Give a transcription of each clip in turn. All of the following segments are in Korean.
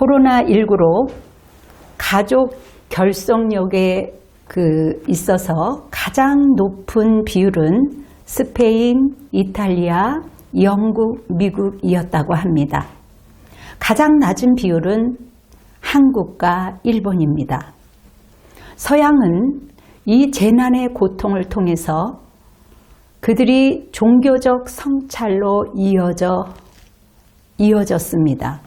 코로나19로 가족 결속력에 있어서 가장 높은 비율은 스페인, 이탈리아, 영국, 미국이었다고 합니다. 가장 낮은 비율은 한국과 일본입니다. 서양은 이 재난의 고통을 통해서 그들이 종교적 성찰로 이어졌습니다.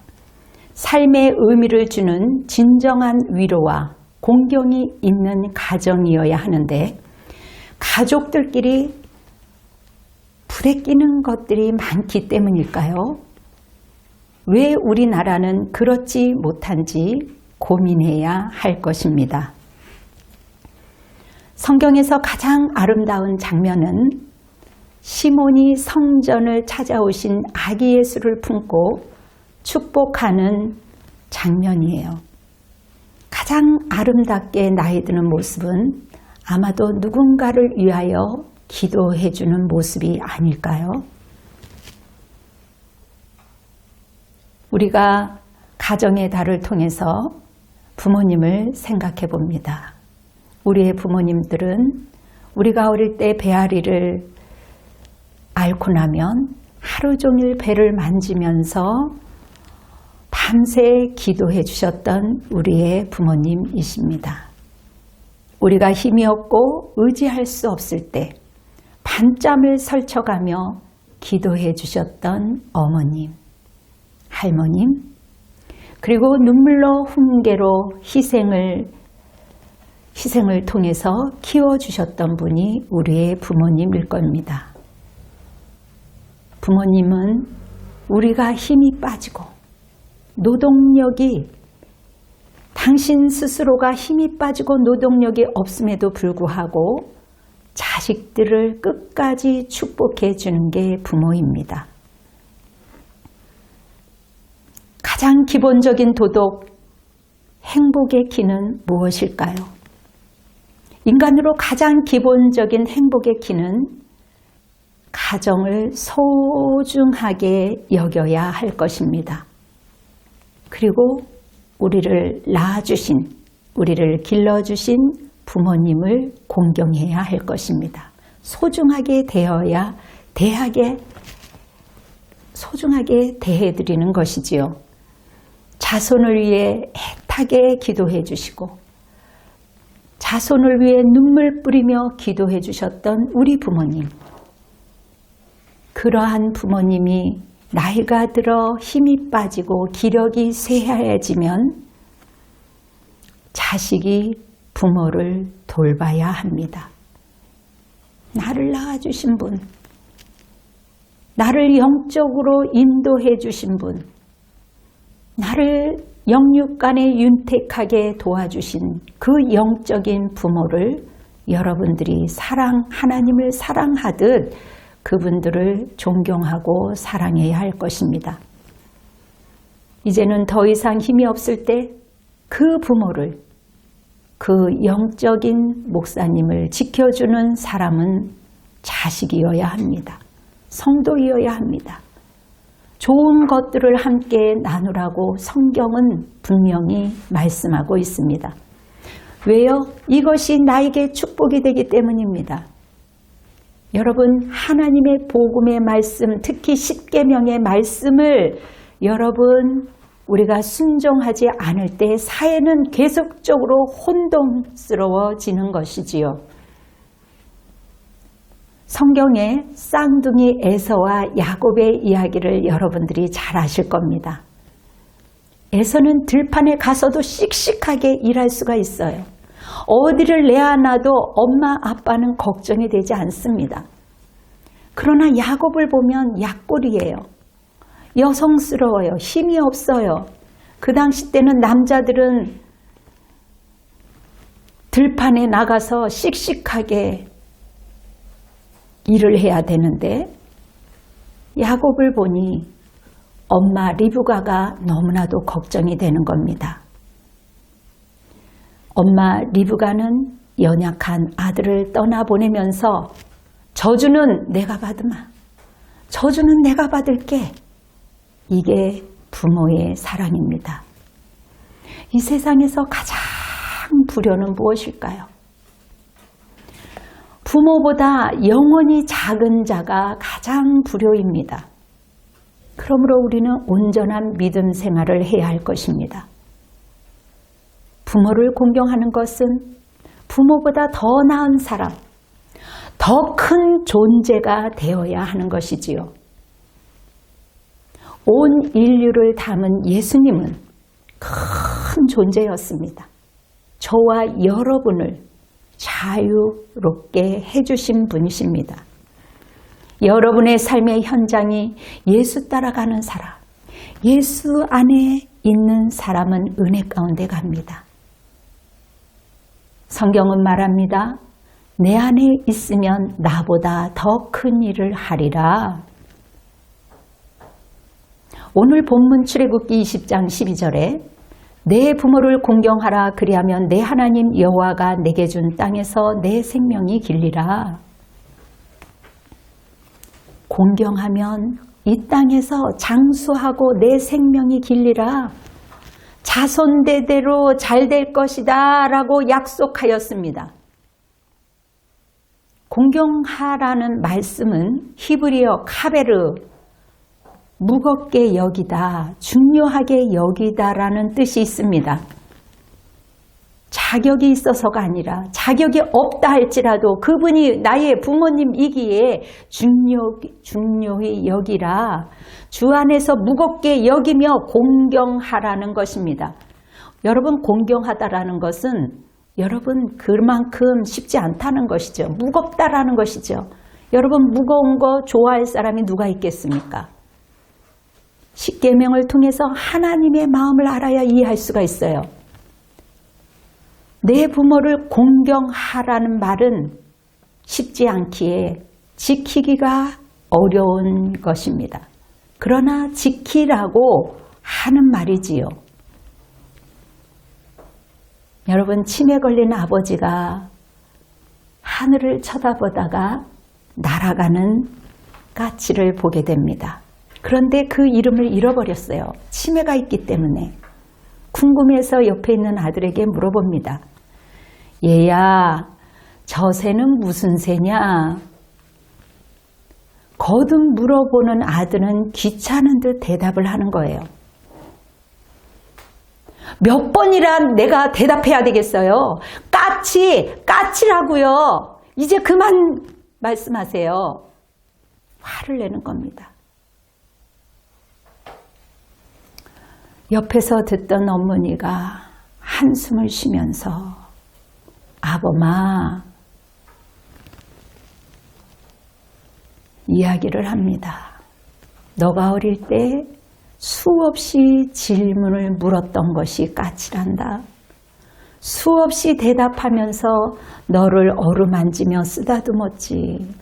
삶의 의미를 주는 진정한 위로와 공경이 있는 가정이어야 하는데 가족들끼리 불에 끼는 것들이 많기 때문일까요? 왜 우리나라는 그렇지 못한지 고민해야 할 것입니다. 성경에서 가장 아름다운 장면은 시몬이 성전을 찾아오신 아기 예수를 품고 축복하는 장면이에요. 가장 아름답게 나이 드는 모습은 아마도 누군가를 위하여 기도해 주는 모습이 아닐까요? 우리가 가정의 달을 통해서 부모님을 생각해 봅니다. 우리의 부모님들은 우리가 어릴 때 배앓이를 앓고 나면 하루 종일 배를 만지면서 밤새 기도해 주셨던 우리의 부모님이십니다. 우리가 힘이 없고 의지할 수 없을 때 밤잠을 설쳐가며 기도해 주셨던 어머님, 할머님, 그리고 눈물로 훈계로 희생을 통해서 키워주셨던 분이 우리의 부모님일 겁니다. 부모님은 우리가 힘이 빠지고 노동력이 당신 스스로가 힘이 빠지고 노동력이 없음에도 불구하고 자식들을 끝까지 축복해 주는 게 부모입니다. 가장 기본적인 도덕, 행복의 키는 무엇일까요? 인간으로 가장 기본적인 행복의 키는 가정을 소중하게 여겨야 할 것입니다. 그리고 우리를 낳아주신, 우리를 길러주신 부모님을 공경해야 할 것입니다. 소중하게 소중하게 대해드리는 것이지요. 자손을 위해 애타게 기도해 주시고 자손을 위해 눈물 뿌리며 기도해 주셨던 우리 부모님. 그러한 부모님이 나이가 들어 힘이 빠지고 기력이 쇠해지면 자식이 부모를 돌봐야 합니다. 나를 낳아주신 분, 나를 영적으로 인도해 주신 분, 나를 영육간에 윤택하게 도와주신 그 영적인 부모를 여러분들이 하나님을 사랑하듯 그분들을 존경하고 사랑해야 할 것입니다. 이제는 더 이상 힘이 없을 때 그 부모를, 그 영적인 목사님을 지켜주는 사람은 자식이어야 합니다. 성도이어야 합니다. 좋은 것들을 함께 나누라고 성경은 분명히 말씀하고 있습니다. 왜요? 이것이 나에게 축복이 되기 때문입니다. 여러분, 하나님의 복음의 말씀, 특히 십계명의 말씀을 여러분 우리가 순종하지 않을 때 사회는 계속적으로 혼돈스러워지는 것이지요. 성경의 쌍둥이 에서와 야곱의 이야기를 여러분들이 잘 아실 겁니다. 에서는 들판에 가서도 씩씩하게 일할 수가 있어요. 어디를 내어놔도 엄마 아빠는 걱정이 되지 않습니다. 그러나 야곱을 보면 약골이에요. 여성스러워요. 힘이 없어요. 그 당시 때는 남자들은 들판에 나가서 씩씩하게 일을 해야 되는데 야곱을 보니 엄마 리브가가 너무나도 걱정이 되는 겁니다. 엄마 리브가는 연약한 아들을 떠나보내면서 저주는 내가 받으마, 저주는 내가 받을게. 이게 부모의 사랑입니다. 이 세상에서 가장 불효는 무엇일까요? 부모보다 영원히 작은 자가 가장 불효입니다. 그러므로 우리는 온전한 믿음 생활을 해야 할 것입니다. 부모를 공경하는 것은 부모보다 더 나은 사람, 더 큰 존재가 되어야 하는 것이지요. 온 인류를 담은 예수님은 큰 존재였습니다. 저와 여러분을 자유롭게 해주신 분이십니다. 여러분의 삶의 현장이 예수 따라가는 사람, 예수 안에 있는 사람은 은혜 가운데 갑니다. 성경은 말합니다. 내 안에 있으면 나보다 더 큰 일을 하리라. 오늘 본문 출애굽기 20장 12절에 내 부모를 공경하라 그리하면 내 하나님 여호와가 내게 준 땅에서 내 생명이 길리라. 공경하면 이 땅에서 장수하고 내 생명이 길리라. 자손대대로 잘 될 것이다 라고 약속하였습니다. 공경하라는 말씀은 히브리어 카베르, 무겁게 여기다, 중요하게 여기다라는 뜻이 있습니다. 자격이 있어서가 아니라 자격이 없다 할지라도 그분이 나의 부모님이기에 중요히 여기라. 주 안에서 무겁게 여기며 공경하라는 것입니다. 여러분, 공경하다라는 것은 여러분 그만큼 쉽지 않다는 것이죠. 무겁다라는 것이죠. 여러분, 무거운 거 좋아할 사람이 누가 있겠습니까? 십계명을 통해서 하나님의 마음을 알아야 이해할 수가 있어요. 내 부모를 공경하라는 말은 쉽지 않기에 지키기가 어려운 것입니다. 그러나 지키라고 하는 말이지요. 여러분, 치매 걸린 아버지가 하늘을 쳐다보다가 날아가는 까치를 보게 됩니다. 그런데 그 이름을 잃어버렸어요. 치매가 있기 때문에. 궁금해서 옆에 있는 아들에게 물어봅니다. 얘야, 저 새는 무슨 새냐? 거듭 물어보는 아들은 귀찮은 듯 대답을 하는 거예요. 몇 번이나 내가 대답해야 되겠어요? 까치라고요. 이제 그만 말씀하세요. 화를 내는 겁니다. 옆에서 듣던 어머니가 한숨을 쉬면서 아범아 이야기를 합니다. 너가 어릴 때 수없이 질문을 물었던 것이 까칠한다. 수없이 대답하면서 너를 어루만지며 쓰다듬었지.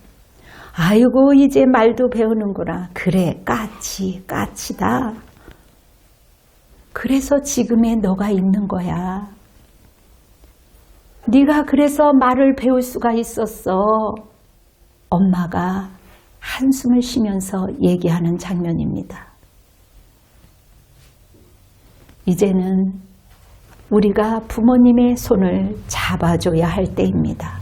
아이고 이제 말도 배우는구나. 그래, 까치다. 그래서 지금의 너가 있는 거야. 네가 그래서 말을 배울 수가 있었어. 엄마가 한숨을 쉬면서 얘기하는 장면입니다. 이제는 우리가 부모님의 손을 잡아줘야 할 때입니다.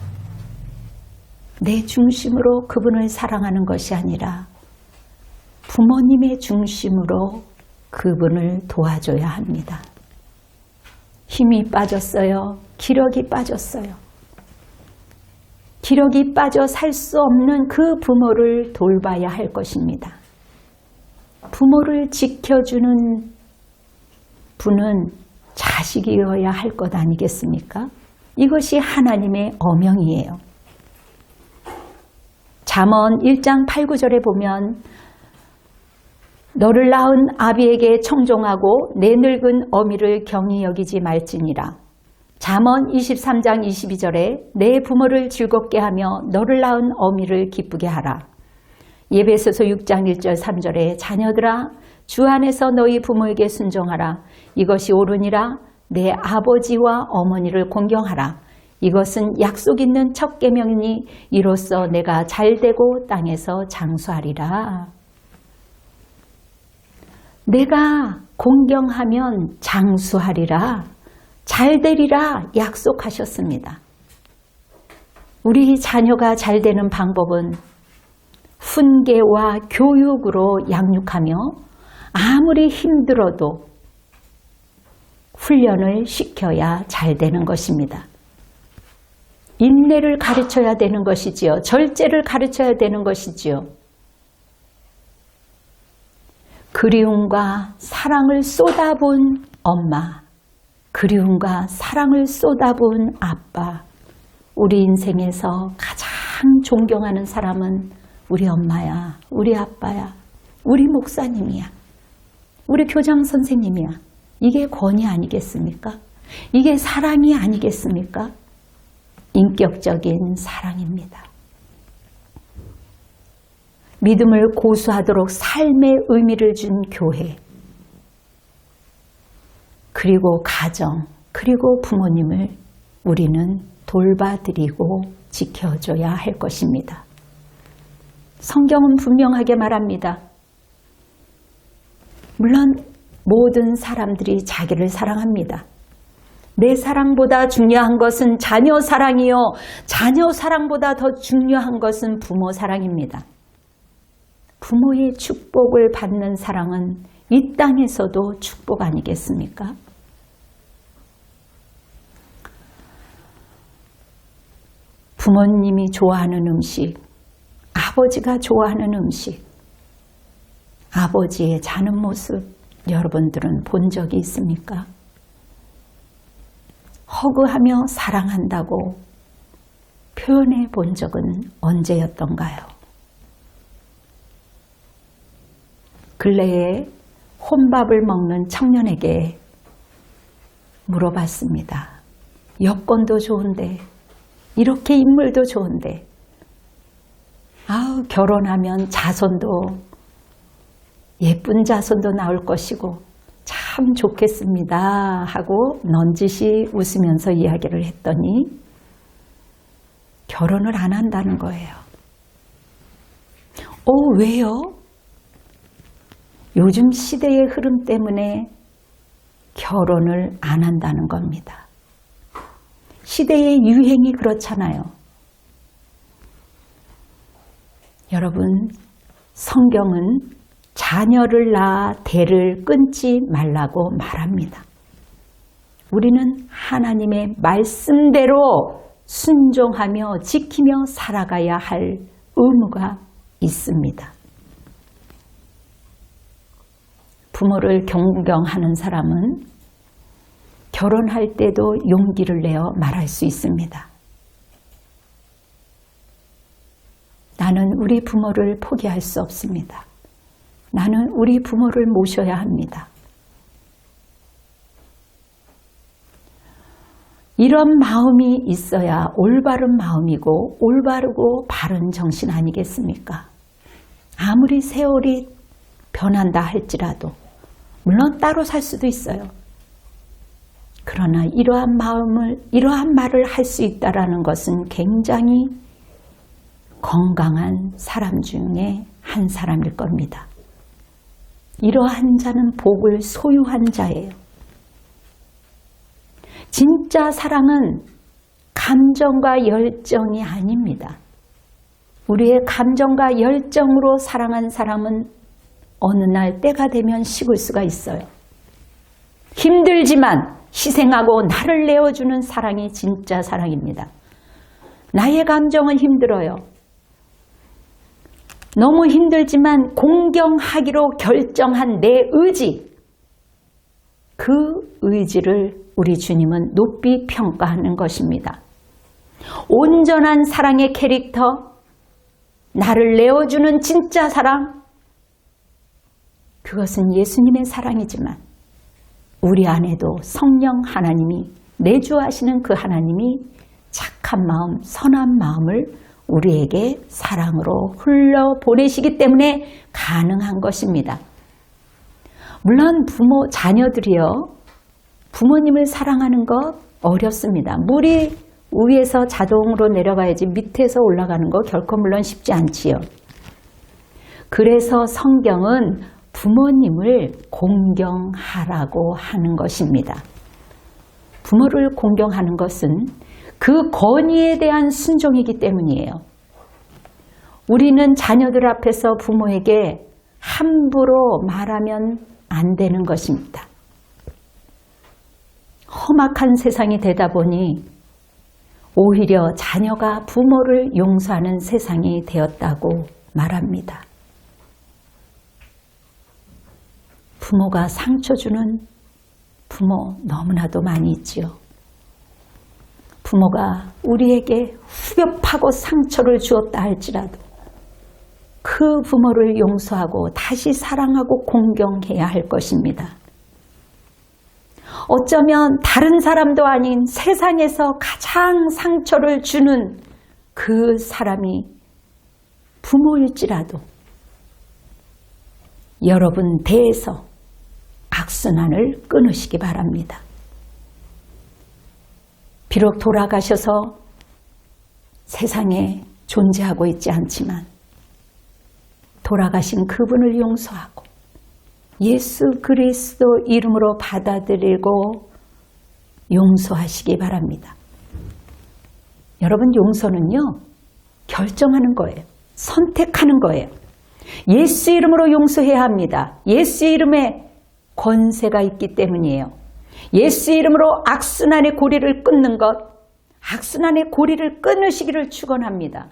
내 중심으로 그분을 사랑하는 것이 아니라 부모님의 중심으로 그분을 도와줘야 합니다. 힘이 빠졌어요. 기력이 빠졌어요. 기력이 빠져 살 수 없는 그 부모를 돌봐야 할 것입니다. 부모를 지켜주는 분은 자식이어야 할 것 아니겠습니까? 이것이 하나님의 어명이에요. 잠언 1장 8, 9절에 보면 너를 낳은 아비에게 청종하고 내 늙은 어미를 경히 여기지 말지니라. 잠언 23장 22절에 내 부모를 즐겁게 하며 너를 낳은 어미를 기쁘게 하라. 에베소서 6장 1절 3절에 자녀들아 주 안에서 너희 부모에게 순종하라. 이것이 옳으니라. 내 아버지와 어머니를 공경하라. 이것은 약속 있는 첫 계명이니 이로써 내가 잘되고 땅에서 장수하리라. 내가 공경하면 장수하리라. 잘 되리라 약속하셨습니다. 우리 자녀가 잘 되는 방법은 훈계와 교육으로 양육하며 아무리 힘들어도 훈련을 시켜야 잘 되는 것입니다. 인내를 가르쳐야 되는 것이지요. 절제를 가르쳐야 되는 것이지요. 그리움과 사랑을 쏟아부은 엄마, 그리움과 사랑을 쏟아부은 아빠, 우리 인생에서 가장 존경하는 사람은 우리 엄마야, 우리 아빠야, 우리 목사님이야, 우리 교장 선생님이야. 이게 권위 아니겠습니까? 이게 사랑이 아니겠습니까? 인격적인 사랑입니다. 믿음을 고수하도록 삶의 의미를 준 교회, 그리고 가정, 그리고 부모님을 우리는 돌봐드리고 지켜줘야 할 것입니다. 성경은 분명하게 말합니다. 물론 모든 사람들이 자기를 사랑합니다. 내 사랑보다 중요한 것은 자녀 사랑이요. 자녀 사랑보다 더 중요한 것은 부모 사랑입니다. 부모의 축복을 받는 사랑은 이 땅에서도 축복 아니겠습니까? 부모님이 좋아하는 음식, 아버지가 좋아하는 음식, 아버지의 자는 모습 여러분들은 본 적이 있습니까? 허그하며 사랑한다고 표현해 본 적은 언제였던가요? 근래에 혼밥을 먹는 청년에게 물어봤습니다. 여건도 좋은데, 이렇게 인물도 좋은데, 결혼하면 자손도, 예쁜 자손도 나올 것이고 참 좋겠습니다 하고 넌지시 웃으면서 이야기를 했더니 결혼을 안 한다는 거예요. 왜요? 요즘 시대의 흐름 때문에 결혼을 안 한다는 겁니다. 시대의 유행이 그렇잖아요. 여러분, 성경은 자녀를 낳아 대를 끊지 말라고 말합니다. 우리는 하나님의 말씀대로 순종하며 지키며 살아가야 할 의무가 있습니다. 부모를 존경하는 사람은 결혼할 때도 용기를 내어 말할 수 있습니다. 나는 우리 부모를 포기할 수 없습니다. 나는 우리 부모를 모셔야 합니다. 이런 마음이 있어야 올바른 마음이고 올바르고 바른 정신 아니겠습니까? 아무리 세월이 변한다 할지라도 물론 따로 살 수도 있어요. 그러나 이러한 말을 할 수 있다는 것은 굉장히 건강한 사람 중에 한 사람일 겁니다. 이러한 자는 복을 소유한 자예요. 진짜 사랑은 감정과 열정이 아닙니다. 우리의 감정과 열정으로 사랑한 사람은 어느 날 때가 되면 식을 수가 있어요. 힘들지만 희생하고 나를 내어주는 사랑이 진짜 사랑입니다. 나의 감정은 힘들어요. 너무 힘들지만 공경하기로 결정한 내 의지, 그 의지를 우리 주님은 높이 평가하는 것입니다. 온전한 사랑의 캐릭터, 나를 내어주는 진짜 사랑, 그것은 예수님의 사랑이지만 우리 안에도 성령 하나님이 내주하시는 그 하나님이 착한 마음, 선한 마음을 우리에게 사랑으로 흘려보내시기 때문에 가능한 것입니다. 물론 자녀들이요, 부모님을 사랑하는 것 어렵습니다. 물이 위에서 자동으로 내려가야지 밑에서 올라가는 거 결코 물론 쉽지 않지요. 그래서 성경은 부모님을 공경하라고 하는 것입니다. 부모를 공경하는 것은 그 권위에 대한 순종이기 때문이에요. 우리는 자녀들 앞에서 부모에게 함부로 말하면 안 되는 것입니다. 험악한 세상이 되다 보니 오히려 자녀가 부모를 용서하는 세상이 되었다고 말합니다. 부모가 상처 주는 부모 너무나도 많이 있지요. 부모가 우리에게 후벼파고 상처를 주었다 할지라도 그 부모를 용서하고 다시 사랑하고 공경해야 할 것입니다. 어쩌면 다른 사람도 아닌 세상에서 가장 상처를 주는 그 사람이 부모일지라도 여러분 대에서 악순환을 끊으시기 바랍니다. 비록 돌아가셔서 세상에 존재하고 있지 않지만 돌아가신 그분을 용서하고 예수 그리스도 이름으로 받아들이고 용서하시기 바랍니다. 여러분, 용서는요, 결정하는 거예요. 선택하는 거예요. 예수 이름으로 용서해야 합니다. 예수 이름에 권세가 있기 때문이에요. 예수 이름으로 악순환의 고리를 끊는 것, 악순환의 고리를 끊으시기를 축원합니다.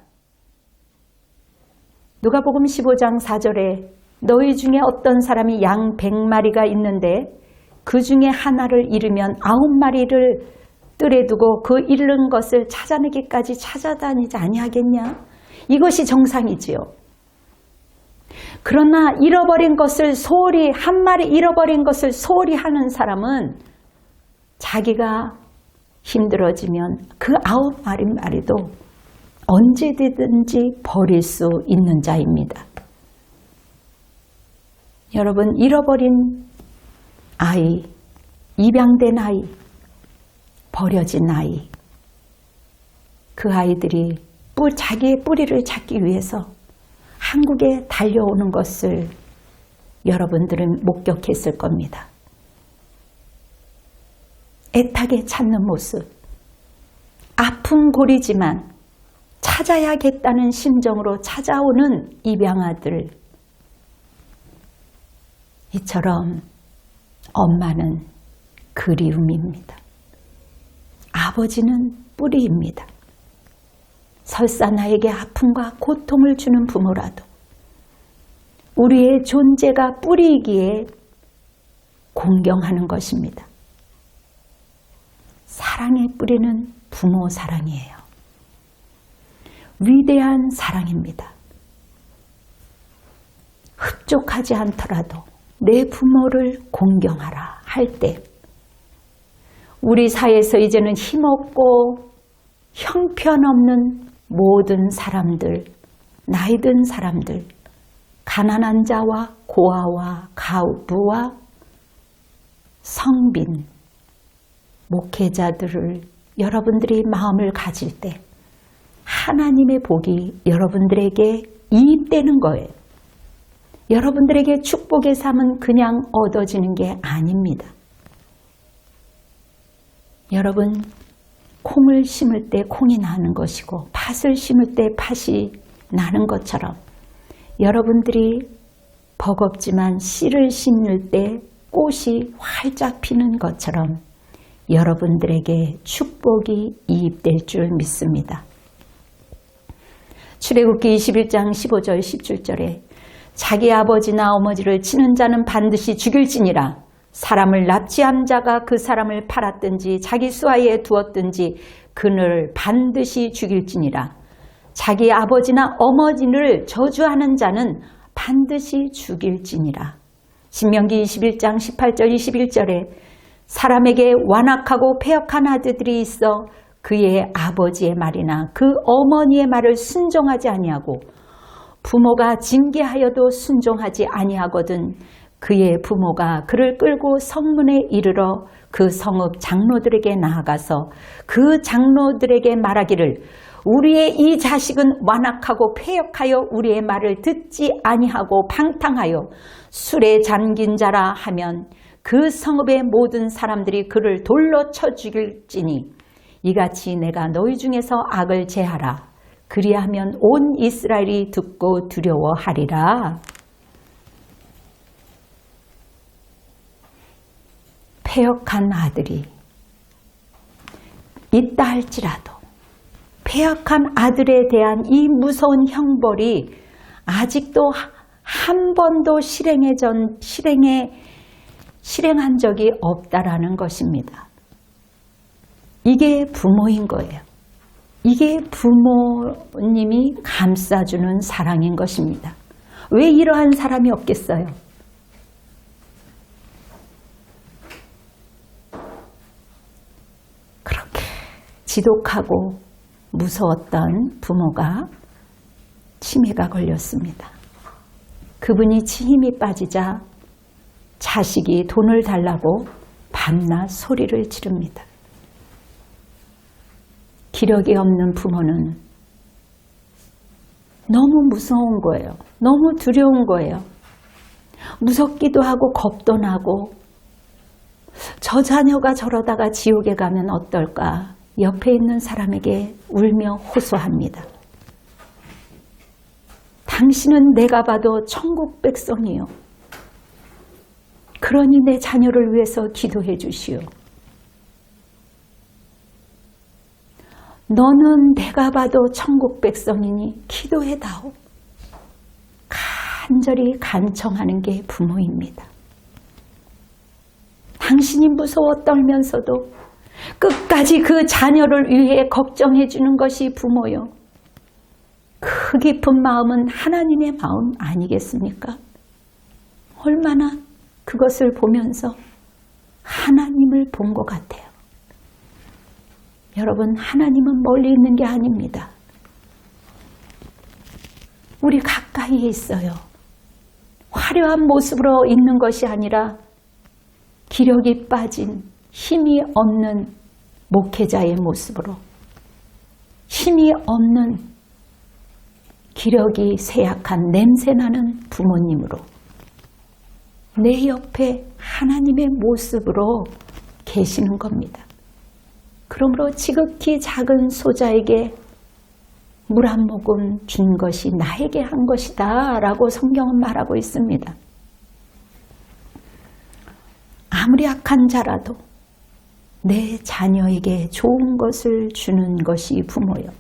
누가복음 15장 4절에 너희 중에 어떤 사람이 양 100마리가 있는데 그 중에 하나를 잃으면 9마리를 뜰에 두고 그 잃은 것을 찾아내기까지 찾아다니지 아니하겠냐? 이것이 정상이지요. 그러나 잃어버린 것을 소홀히, 한 마리 잃어버린 것을 소홀히 하는 사람은 자기가 힘들어지면 그 9마리도 언제든지 버릴 수 있는 자입니다. 여러분, 잃어버린 아이, 입양된 아이, 버려진 아이, 그 아이들이 자기의 뿌리를 찾기 위해서 한국에 달려오는 것을 여러분들은 목격했을 겁니다. 애타게 찾는 모습, 아픈 고리지만 찾아야겠다는 심정으로 찾아오는 입양아들, 이처럼 엄마는 그리움입니다. 아버지는 뿌리입니다. 설사 나에게 아픔과 고통을 주는 부모라도 우리의 존재가 뿌리이기에 공경하는 것입니다. 사랑의 뿌리는 부모 사랑이에요. 위대한 사랑입니다. 흡족하지 않더라도 내 부모를 공경하라 할 때 우리 사회에서 이제는 힘없고 형편없는 모든 사람들, 나이 든 사람들, 가난한 자와 고아와 가부와 성빈, 목회자들을 여러분들이 마음을 가질 때 하나님의 복이 여러분들에게 이입되는 거예요. 여러분들에게 축복의 삶은 그냥 얻어지는 게 아닙니다. 여러분, 콩을 심을 때 콩이 나는 것이고 팥을 심을 때 팥이 나는 것처럼 여러분들이 버겁지만 씨를 심을 때 꽃이 활짝 피는 것처럼 여러분들에게 축복이 이입될 줄 믿습니다. 출애굽기 21장 15절 17절에 자기 아버지나 어머니를 치는 자는 반드시 죽일지니라. 사람을 납치한 자가 그 사람을 팔았든지 자기 수하에 두었든지 그를 반드시 죽일지니라. 자기 아버지나 어머니를 저주하는 자는 반드시 죽일지니라. 신명기 21장 18절 21절에 사람에게 완악하고 패역한 아들들이 있어 그의 아버지의 말이나 그 어머니의 말을 순종하지 아니하고 부모가 징계하여도 순종하지 아니하거든 그의 부모가 그를 끌고 성문에 이르러 그 성읍 장로들에게 나아가서 그 장로들에게 말하기를 우리의 이 자식은 완악하고 패역하여 우리의 말을 듣지 아니하고 방탕하여 술에 잠긴 자라 하면 그 성읍의 모든 사람들이 그를 돌로 쳐 죽일지니 이같이 내가 너희 중에서 악을 제하라. 그리하면 온 이스라엘이 듣고 두려워하리라. 패역한 아들이 있다 할지라도 패역한 아들에 대한 이 무서운 형벌이 아직도 한 번도 실행한 적이 없다라는 것입니다. 이게 부모인 거예요. 이게 부모님이 감싸주는 사랑인 것입니다. 왜 이러한 사람이 없겠어요? 그렇게 지독하고 무서웠던 부모가 치매가 걸렸습니다. 그분이 힘이 빠지자 자식이 돈을 달라고 밤낮 소리를 지릅니다. 기력이 없는 부모는 너무 무서운 거예요. 너무 두려운 거예요. 무섭기도 하고 겁도 나고 저 자녀가 저러다가 지옥에 가면 어떨까 옆에 있는 사람에게 울며 호소합니다. 당신은 내가 봐도 천국 백성이요. 그러니 내 자녀를 위해서 기도해 주시오. 너는 내가 봐도 천국 백성이니 기도해다오. 간절히 간청하는 게 부모입니다. 당신이 무서워 떨면서도 끝까지 그 자녀를 위해 걱정해 주는 것이 부모요. 그 깊은 마음은 하나님의 마음 아니겠습니까? 얼마나 그것을 보면서 하나님을 본 것 같아요. 여러분, 하나님은 멀리 있는 게 아닙니다. 우리 가까이에 있어요. 화려한 모습으로 있는 것이 아니라 기력이 빠진 힘이 없는 목회자의 모습으로, 힘이 없는 기력이 쇠약한 냄새나는 부모님으로 내 옆에 하나님의 모습으로 계시는 겁니다. 그러므로 지극히 작은 소자에게 물 한 모금 준 것이 나에게 한 것이다 라고 성경은 말하고 있습니다. 아무리 악한 자라도 내 자녀에게 좋은 것을 주는 것이 부모요.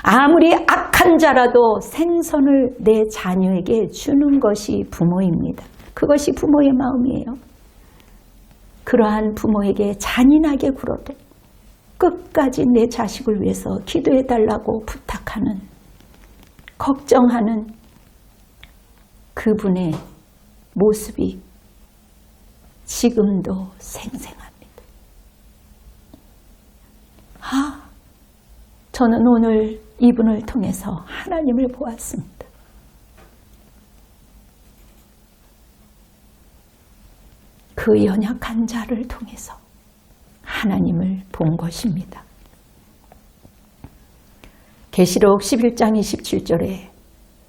아무리 악한 자라도 생선을 내 자녀에게 주는 것이 부모입니다. 그것이 부모의 마음이에요. 그러한 부모에게 잔인하게 굴어도 끝까지 내 자식을 위해서 기도해달라고 부탁하는, 걱정하는 그분의 모습이 지금도 생생합니다. 저는 오늘 이분을 통해서 하나님을 보았습니다. 그 연약한 자를 통해서 하나님을 본 것입니다. 계시록 11장 27절에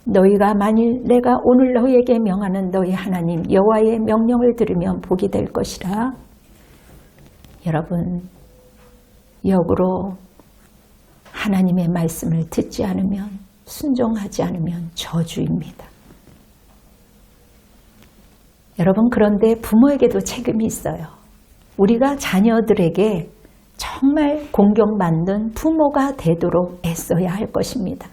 너희가 만일 내가 오늘 너희에게 명하는 너희 하나님 여호와의 명령을 들으면 복이 될 것이라. 여러분, 역으로 하나님의 말씀을 듣지 않으면, 순종하지 않으면 저주입니다. 여러분, 그런데 부모에게도 책임이 있어요. 우리가 자녀들에게 정말 공경받는 부모가 되도록 애써야 할 것입니다.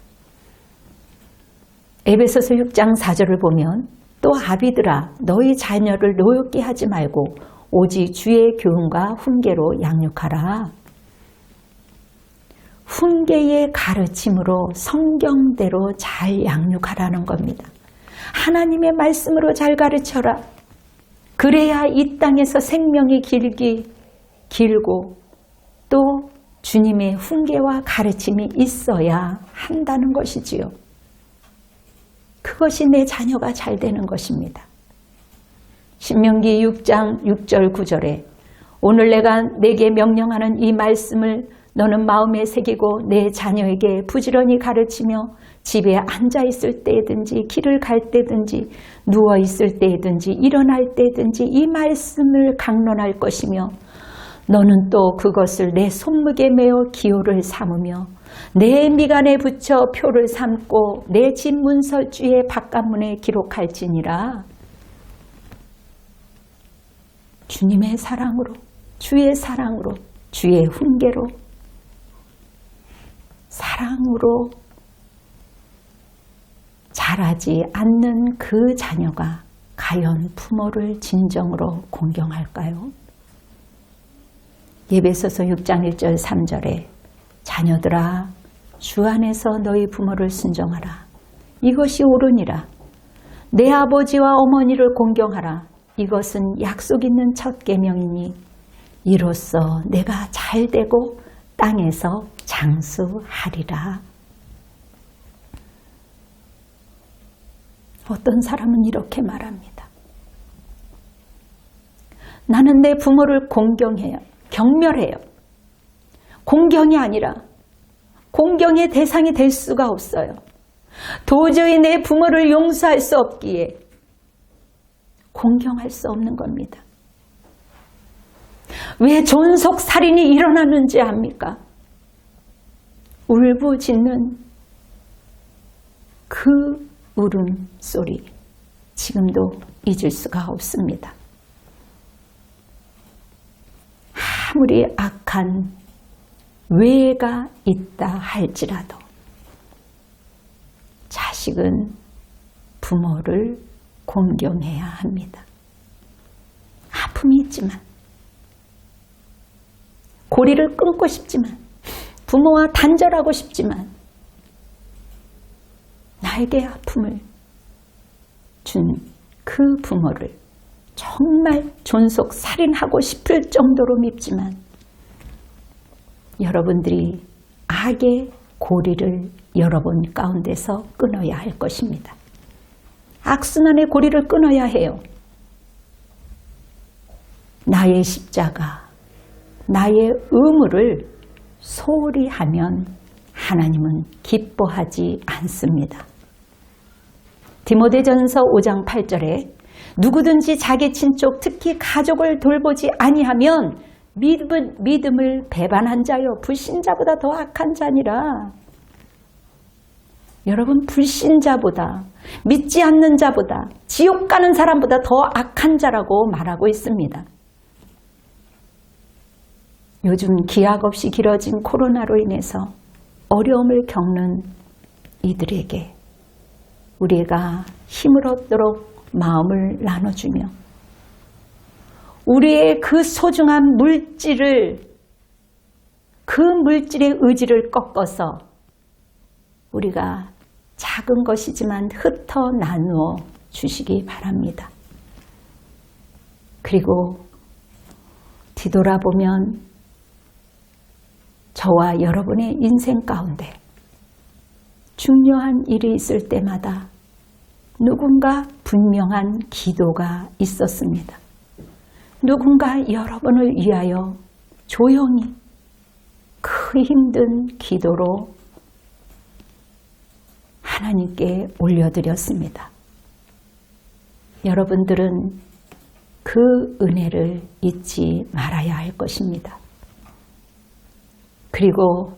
에베소서 6장 4절을 보면 또 아비들아 너희 자녀를 노엽게 하지 말고 오직 주의 교훈과 훈계로 양육하라. 훈계의 가르침으로 성경대로 잘 양육하라는 겁니다. 하나님의 말씀으로 잘 가르쳐라. 그래야 이 땅에서 생명이 길고 또 주님의 훈계와 가르침이 있어야 한다는 것이지요. 그것이 내 자녀가 잘 되는 것입니다. 신명기 6장 6절 9절에 오늘 내가 내게 명령하는 이 말씀을 너는 마음에 새기고 내 자녀에게 부지런히 가르치며 집에 앉아 있을 때든지 길을 갈 때든지 누워 있을 때든지 일어날 때든지 이 말씀을 강론할 것이며 너는 또 그것을 내 손목에 메어 기호를 삼으며 내 미간에 붙여 표를 삼고 내 집 문설주의 바깥문에 기록할지니라. 주님의 사랑으로, 주의 사랑으로, 주의 훈계로, 사랑으로 자라지 않는 그 자녀가 과연 부모를 진정으로 공경할까요? 예배소서 6장 1절 3절에 자녀들아 주 안에서 너희 부모를 순종하라. 이것이 옳으니라. 내 아버지와 어머니를 공경하라. 이것은 약속 있는 첫 계명이니 이로써 내가 잘되고 땅에서 장수하리라. 어떤 사람은 이렇게 말합니다. 나는 내 부모를 공경해요. 경멸해요. 공경이 아니라 공경의 대상이 될 수가 없어요. 도저히 내 부모를 용서할 수 없기에 공경할 수 없는 겁니다. 왜 존속살인이 일어나는지 압니까? 울부짖는 그 울음소리 지금도 잊을 수가 없습니다. 아무리 악한 외가 있다 할지라도 자식은 부모를 공경해야 합니다. 아픔이 있지만 고리를 끊고 싶지만 부모와 단절하고 싶지만 나에게 아픔을 준 그 부모를 정말 존속 살인하고 싶을 정도로 밉지만 여러분들이 악의 고리를 여러분 가운데서 끊어야 할 것입니다. 악순환의 고리를 끊어야 해요. 나의 십자가, 나의 의무를 소홀히 하면 하나님은 기뻐하지 않습니다. 디모데전서 5장 8절에 누구든지 자기 친족 특히 가족을 돌보지 아니하면 믿음을 배반한 자요 불신자보다 더 악한 자니라. 여러분 불신자보다 믿지 않는 자보다 지옥 가는 사람보다 더 악한 자라고 말하고 있습니다. 요즘 기약 없이 길어진 코로나로 인해서 어려움을 겪는 이들에게 우리가 힘을 얻도록 마음을 나눠주며 우리의 그 소중한 물질을 그 물질의 의지를 꺾어서 우리가 작은 것이지만 흩어 나누어 주시기 바랍니다. 그리고 뒤돌아보면 저와 여러분의 인생 가운데 중요한 일이 있을 때마다 누군가 분명한 기도가 있었습니다. 누군가 여러분을 위하여 조용히 그 힘든 기도로 하나님께 올려드렸습니다. 여러분들은 그 은혜를 잊지 말아야 할 것입니다. 그리고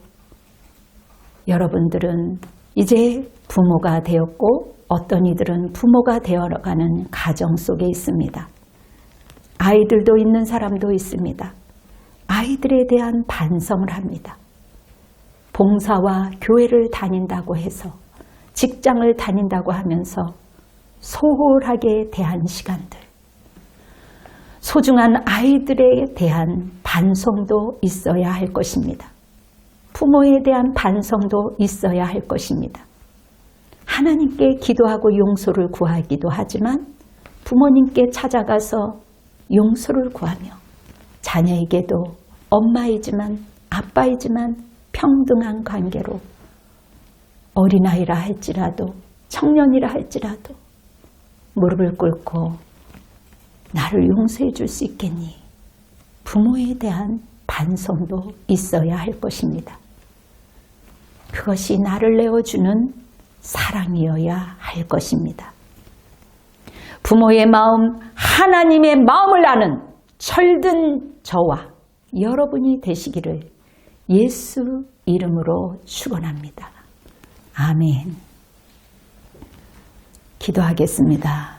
여러분들은 이제 부모가 되었고 어떤 이들은 부모가 되어가는 가정 속에 있습니다. 아이들도 있는 사람도 있습니다. 아이들에 대한 반성을 합니다. 봉사와 교회를 다닌다고 해서 직장을 다닌다고 하면서 소홀하게 대한 시간들, 소중한 아이들에 대한 반성도 있어야 할 것입니다. 부모에 대한 반성도 있어야 할 것입니다. 하나님께 기도하고 용서를 구하기도 하지만 부모님께 찾아가서 용서를 구하며 자녀에게도 엄마이지만 아빠이지만 평등한 관계로 어린아이라 할지라도 청년이라 할지라도 무릎을 꿇고 나를 용서해 줄 수 있겠니? 부모에 대한 반성도 있어야 할 것입니다. 그것이 나를 내어주는 사랑이어야 할 것입니다. 부모의 마음, 하나님의 마음을 아는 철든 저와 여러분이 되시기를 예수 이름으로 축원합니다. 아멘. 기도하겠습니다.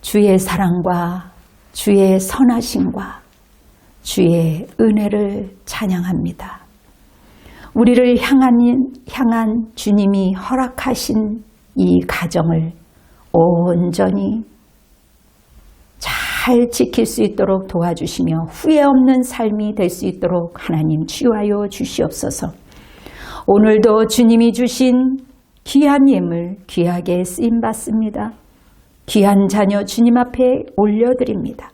주의 사랑과 주의 선하심과 주의 은혜를 찬양합니다. 우리를 향한 주님이 허락하신 이 가정을 온전히 잘 지킬 수 있도록 도와주시며 후회 없는 삶이 될 수 있도록 하나님 치유하여 주시옵소서. 오늘도 주님이 주신 귀한 예물 귀하게 쓰임받습니다. 귀한 자녀 주님 앞에 올려드립니다.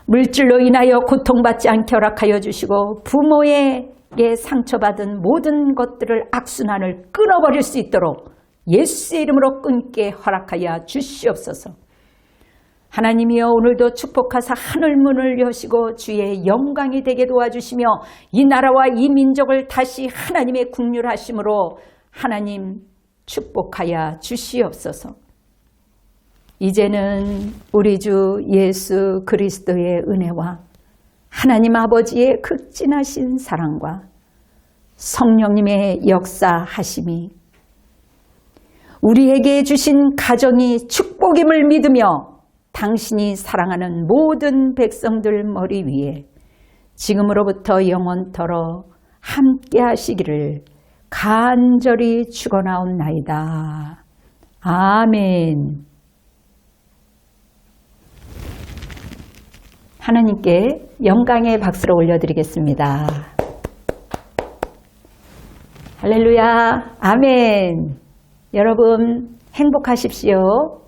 물질로 인하여 고통받지 않게 허락하여 주시고 부모에게 상처받은 모든 것들을 악순환을 끊어버릴 수 있도록 예수의 이름으로 끊게 허락하여 주시옵소서. 하나님이여 오늘도 축복하사 하늘문을 여시고 주의 영광이 되게 도와주시며 이 나라와 이 민족을 다시 하나님의 국률하심으로 하나님 축복하여 주시옵소서. 이제는 우리 주 예수 그리스도의 은혜와 하나님 아버지의 극진하신 사랑과 성령님의 역사하심이 우리에게 주신 가정이 축복임을 믿으며 당신이 사랑하는 모든 백성들 머리 위에 지금으로부터 영원토록 함께 하시기를 간절히 축원하옵나이다. 아멘. 하나님께 영광의 박수를 올려드리겠습니다. 할렐루야. 아멘. 여러분 행복하십시오.